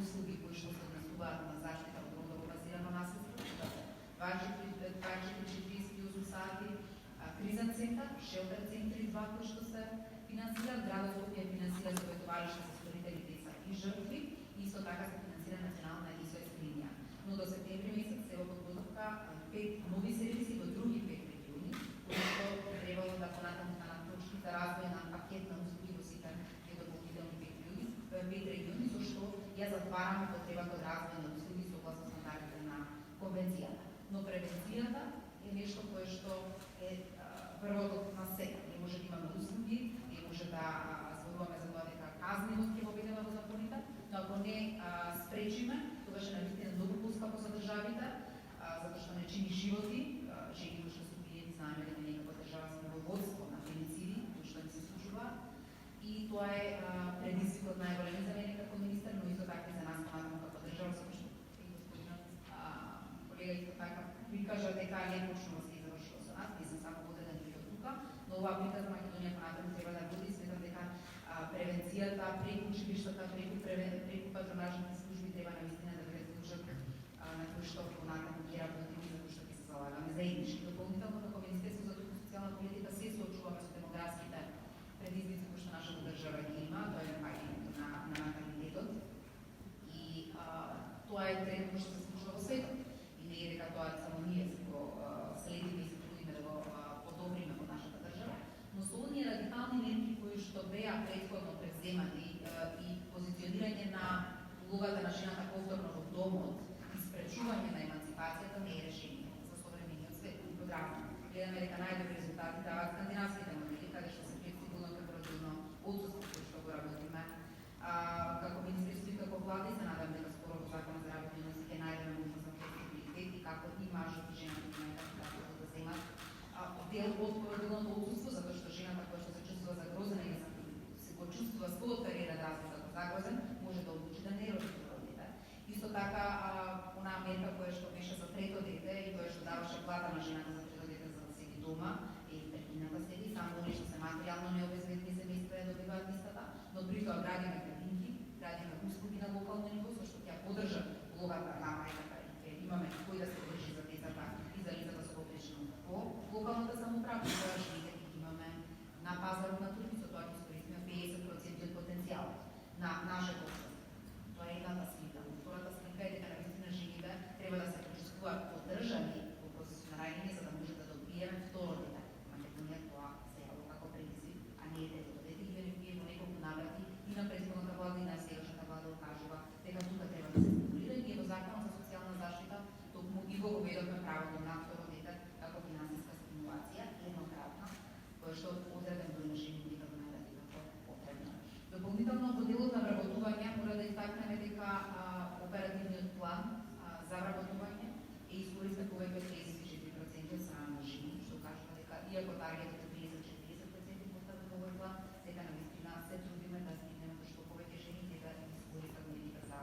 услуги кои што се однесуваат на заштита од родово базирано насилство, да се 24-48 сати, кризен центар, шелтер центри 2 кои што се финансираат, градот Скопје финансира советувалишта за сторители, деца и жртви, и исто така се финансира национална СОС линија. Но до септември месец се во подготовка 5 нови сервиси во други 5 региони, кои што требало да понатаму станат точки за развој на пакет на услуги во сите дополнителни 5 региони, со што ја затвараме потребата од развој на услуги согласно стандардите на конвенцијата. Но превенцијата е нешто кое што е првото на сега. Не може да имаме услуги, не може да зборуваме за тоа дека казнивост ќе воведеме во законите, но ако не спречиме, тогаш е навистина многу поскапо за државите, затоа што не чини животи, жени кои што се убиени, знаеме дека некаква држава сме во водство на фемициди, кои што не се случуваат. И тоа е предизвикот најголем за мене како министер, но исто така и за нас понатаму како држава, затоа што и господинот колега исто така прикажа дека не почнува се завршува со нас, не сум само водена и од тука, но оваа битка за Македонија понатаму треба да води, сметам дека превенцијата преку училиштата, преку патронажните служби треба навистина да биде служат на кои што понатаму ќе работиме, за кои што ќе се залагаме заеднички. Дополнително како Министерство за труд и социјална политика се соочуваме со демографските предизвици кои што нашата држава ги има, тоа е паѓањето на наталитетот, и тоа е тренд кој што се случува во светот. И не е дека тоа само ние го следиме и се трудиме да го подобриме во нашата држава, но со оние радикални мерки кои што беа претходно превземани и позиционирање на улогата на жената повторно во домот и спречување на емансипацијата не е решение за современиот свет. И подравно гледаме дека најдобри резултати даваат скандинавските модели, каде што се флексибилно корпоративно отсуство кој што го работиме како министерство и како влада, и се надам дека скоро во Законот за работни односи ќе најдеме можност за флексибилитет и како и мажот и жената да земат дел од породилното отсуство, затоа што жената која што се чувствува загрозена или се го чувствува својот кариерен развој како загрозен, може да одлучи да не роди второ дете. Исто така, онаа мерка која што беше за трето дете и која што даваше плата на жената за трето дете за да седи дома, е прекината следи, само оние што се материјално необезбедени семејства ја добиваат истата, но при тоа градиме градинки, градиме услуги на локално ниво, со што ќе поддржат улогата на мајката и ќе имаме кој да се држи за децата и за лицата со потребности во локалната самоуправа, тоа што имаме на пазарот на труд, со тоа ќе искористиме 50% од потенцијалот на нашето општество. Тоа е едната слика. Втората слика е дека навистина жените треба да се почувствуваат поддржани во процесот на раѓање за да може да добиеме второ дете. Македонија тоа се јавува како предизвик, а не е третото дете. И вие во неколку наврати и на претходната влада и на сегашната влада кажува дека тука треба да се стимулира, и во Законот за социјална заштита токму и го воведовме правото на второ дете како финансиска стимулација еднократна, која што одреден број на жени дека го најдат како потребно. Дополнително во делот на вработување мора да истакнеме дека оперативниот план за вработување е искористен повеќе од 34% од страна на жени, што кажува дека иако таргетот е 30-40% поставен во овој план, дека навистина се трудиме да стигнеме до што повеќе жени дека искористат мерките за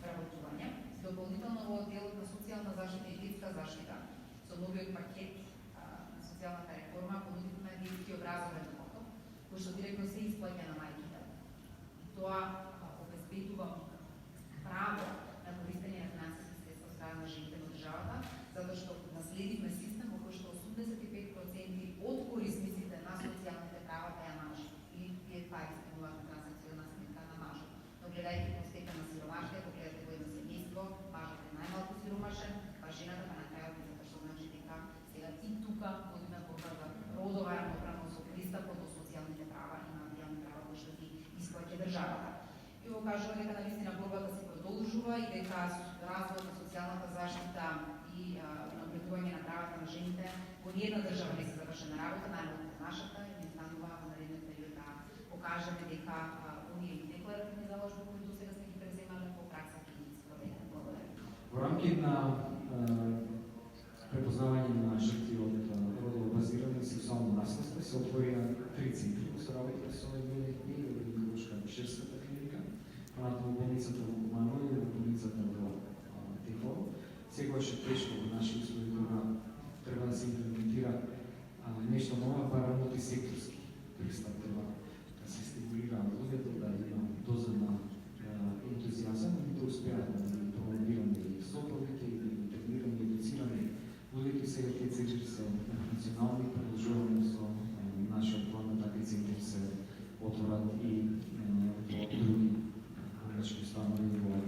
вработување. Дополнително во делот на социјална заштита и детска заштита со новиот пакет на социјалната реформа понудивме детски образовен поток, кој што директно се исплаќа на мајките. Тоа обезбедува право на користење на финансиски средства од страна на жените во државата, затоа што наследивме систем во кој што 85% од корисниците на социјалните права беа мажи или тие пари стигнуваат на транзакционна сметка на мажот. Но гледајќи по степен на сиромаштво, ако гледате во едно семејство, мажот е најмалку сиромашен, па жената на крајот, затоа што значи дека сега и тука водиме борба за родова равноправност со пристапот до социјалните права и материјални права кои што ги исплаќа државата. И го кажува дека навистина борбата се продолжува и дека развојот на социјалната заштита и напредување на правата на жените во ниедна држава не се завршена работа, најмалку нашата, и ни станува во наредниот период да покажеме дека оние декларативни заложби кои до сега сме ги преземале по пракса ќе ги спроведеме. Благодарам. Во рамки на препознавање на жртви од родово базирано сексуално насилство се отворија 3 центри кои се работи со овие и гинеколошка акушерската клиника, понатаму болницата во Куманово и болницата во Тихово. Секогаш е тешко во наши услови кога треба да се имплементира нешто ново, барем мултисекторски пристап, треба да се стимулира луѓето да има доза на ентузијазам и да успеат отворат и други порачки станови во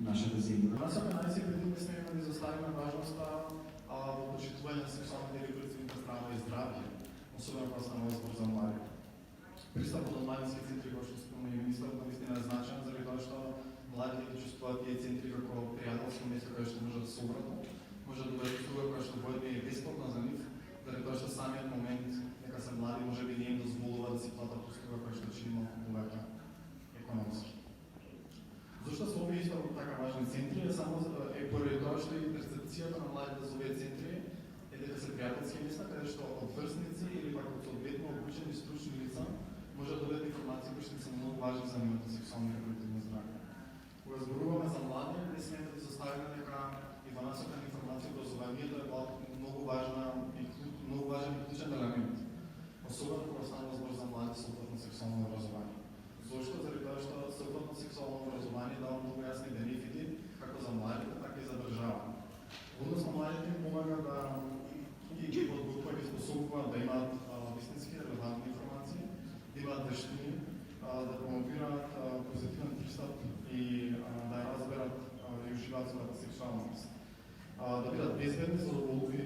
нашата земја. Насока најсепредно сме имали заставена важноста во почитување на сексуалните и репродуктивните здравје и здравје, особено кога станува збор за млади. Пристапот до младински центри, кој што спомна и министерот, наистина е значаен, заради тоа што младите ги чувствуваат тие центри како пријателско место каде што можат да се обратат, може да добијат услуга која што воедно е бесплатна за нив, заради тоа што самиот момент дека се млади може би не им дозволува да си платат услуга која што чини малку повеќе економски. Зошто се овие исто така важни центри е само поради тоа што и перцепцијата на младите за овие центри е дека се пријателски места каде што од врсници или пак од соодветно обучени стручни лица може да добијат информации кои што се многу важни за нивното сексуално и репродуктивно здравје. Кога зборуваме за млади, не сме да заставиме дека и во насока на информација образованието е многу важен и клучен елемент. Особено кога станува збор за млади со опфатно сексуално образование. Зошто? Заради тоа што опфатно сексуално образование дава многу јасни бенефити како за младите, така и за држава. Односно младите им помага да ги подготвува, ги способува да имаат вистински релевантни информации, да имаат вештини, да промовираат позитивен пристап и да ја разберат и уживаат својата сексуалност. Да бидат безбедни, задоволни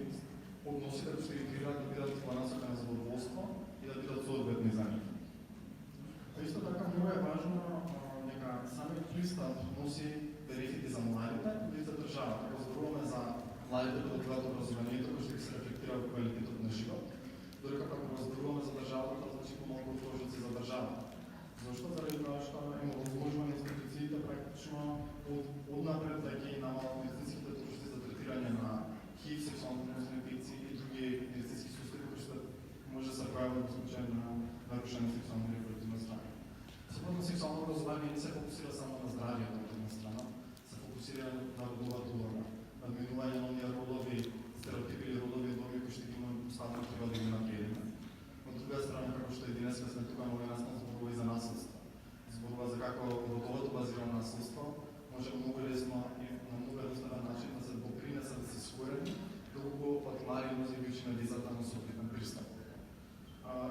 односи како што ги креираат, да бидат во насока на задоволство и да бидат соодветни за нив. Исто така многу е важно дека самиот пристап носи бенефити за младите и за државата. Кога зборуваме за младите да добиваат образованието, кој што се рефлектира во квалитетот на живот, додека кога зборуваме за државата, тоа значи помалку отложници за државата. Зошто? Заради тоа што има возможност институциите практично однапред да ги намалат медицинските трошоци за третирање на ХИВ, сексуално преносни инфекции и други медицински сустави кои што може да се појават во случај на нарушено сексуално и репродуктивно здравје. Секојно сексуално образование не се фокусира само на здравјето од една страна, се фокусира на родовата улога, на одменување на оние родови, стереотипи или родови доми кои што ги имаме поставено треба да ги напредиме. Од друга страна, како што и денеска сме тука многу јасно зборува и за насилство. Зборува за како родовото базирано насилство може многу лесно и на многу едноставен начин да се допринесе да се искорени, доколку од млади може да ги учиме децата на соодветен пристап.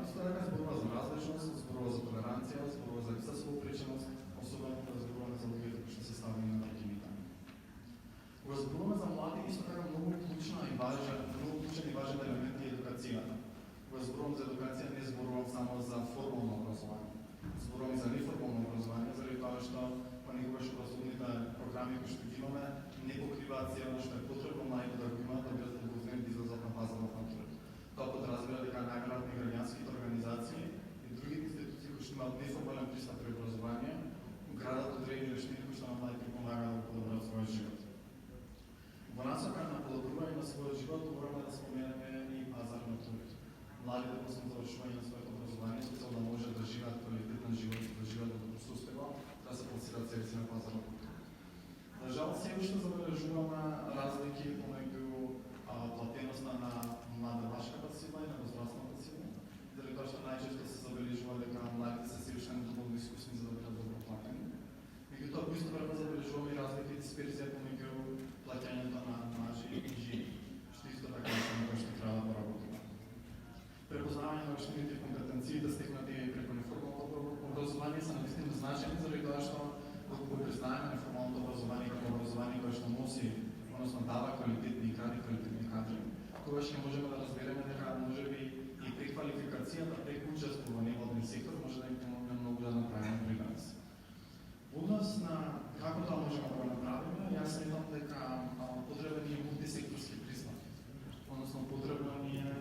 Исто така зборува за различност, зборува за толеранција, зборува за иста соопреченост, особено кога зборуваме за луѓето кои што се ставени на прекините. Кога зборуваме за млади, исто така многу клучен и важен елемент е едукацијата. Кога зборувам за едукација, не зборувам само за формално образование. Зборувам и за неформално образование, заради тоа што понекогаш образовните програми кои што ги имаме не покриваат се она што е потребно младите да го имаат да бидат подготвени да излезат на пазарот на трудот. Тоа подразбира дека најверојатно граѓанските организации и другите институции кои што имаат неформален пристап при образование градат одредени вештини кои што на младите помагаат да подобрат својот живот. Во насока на подобрување на својот живот мораме да споменеме и пазар на трудот. Младите после завршување на своето образование со цел да може да живеат квалитетен живот, да живеат во добросостојба, да се пласираат себе си на пазар на трудот. За жал се уште забележуваме разлики помеѓу платеноста на младежката сила и на возрастната сила, заради тоа што најчесто се забележува дека младите се се уште недоволно искусни за да бидат добро платени. Меѓутоа, во исто време забележуваме и разлики и дисперзија помеѓу плаќањето на мажи и жени, што исто така е нешто што треба да поработиме. Препознавање на вештините и компетенциите стекнати преку неформалното образование се навистина значајни заради тоа што доколку признаеме неформалното образование како образование кое што носи, односно дава квалитетни и гради квалитетни кадри, тогаш ќе можеме да разбереме дека можеби и преквалификацијата, преку учество во невладен сектор може да ни помогне многу да направиме принос. Однос на како тоа можеме да го направиме, јас сметам дека потребен е мултисекторски пристап. Односно потребно ни е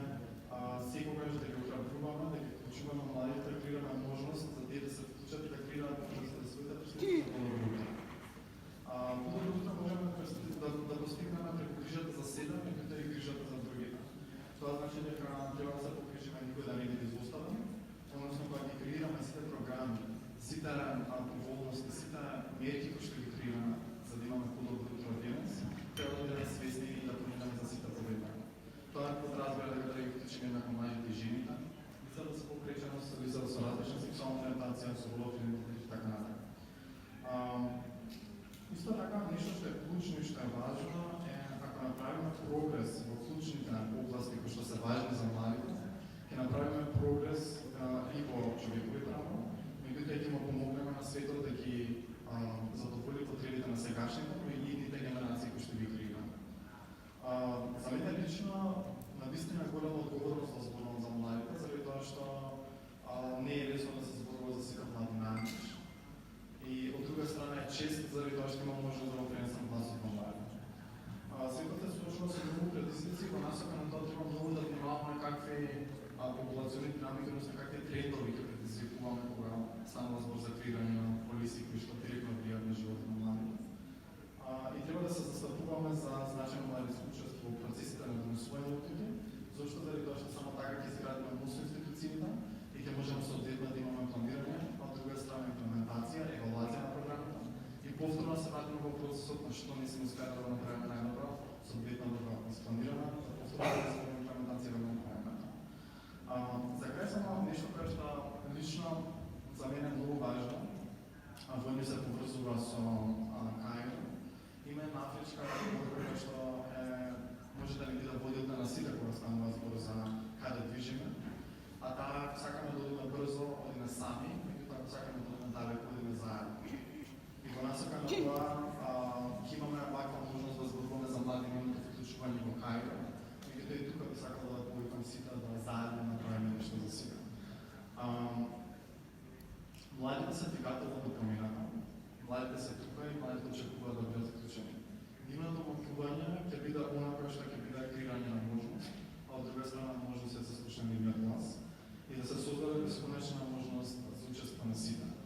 секогаш да ги охрабруваме, да ги вклучуваме младите, да креираме можност за тие да се вклучат и да креираат можност за своите перспективи за подобро утре. Подобро утре можеме да постигнеме преку грижата за себе, меѓутоа и грижата за другите. Тоа значи дека треба да се погрижиме никој да не биде изоставен, односно кога ги креираме сите програми, сите поволности, сите мерки кои што ги креираме за да имаме подобро утро денес, треба да бидеме свесни и да поминаме за сите проблеми. Тоа подразбира дека да ги вклучиме како младите и жените, лицата со попреченост, лицата со различна сексуална ориентација, со полов идентитет и така натаму. Исто така, нешто што е клучно и што е важно е ако направиме прогрес во клучните области кои што се важни за младите, ќе направиме прогрес и во човековите Младите се двигател на промената. Младите се тука и младите очекуваат да бидат вклучени. Нивното мотивување ќе биде она кое што ќе биде креирање на можност, а од друга страна може да се слуша нивниот глас и да се создаде бесконечна можност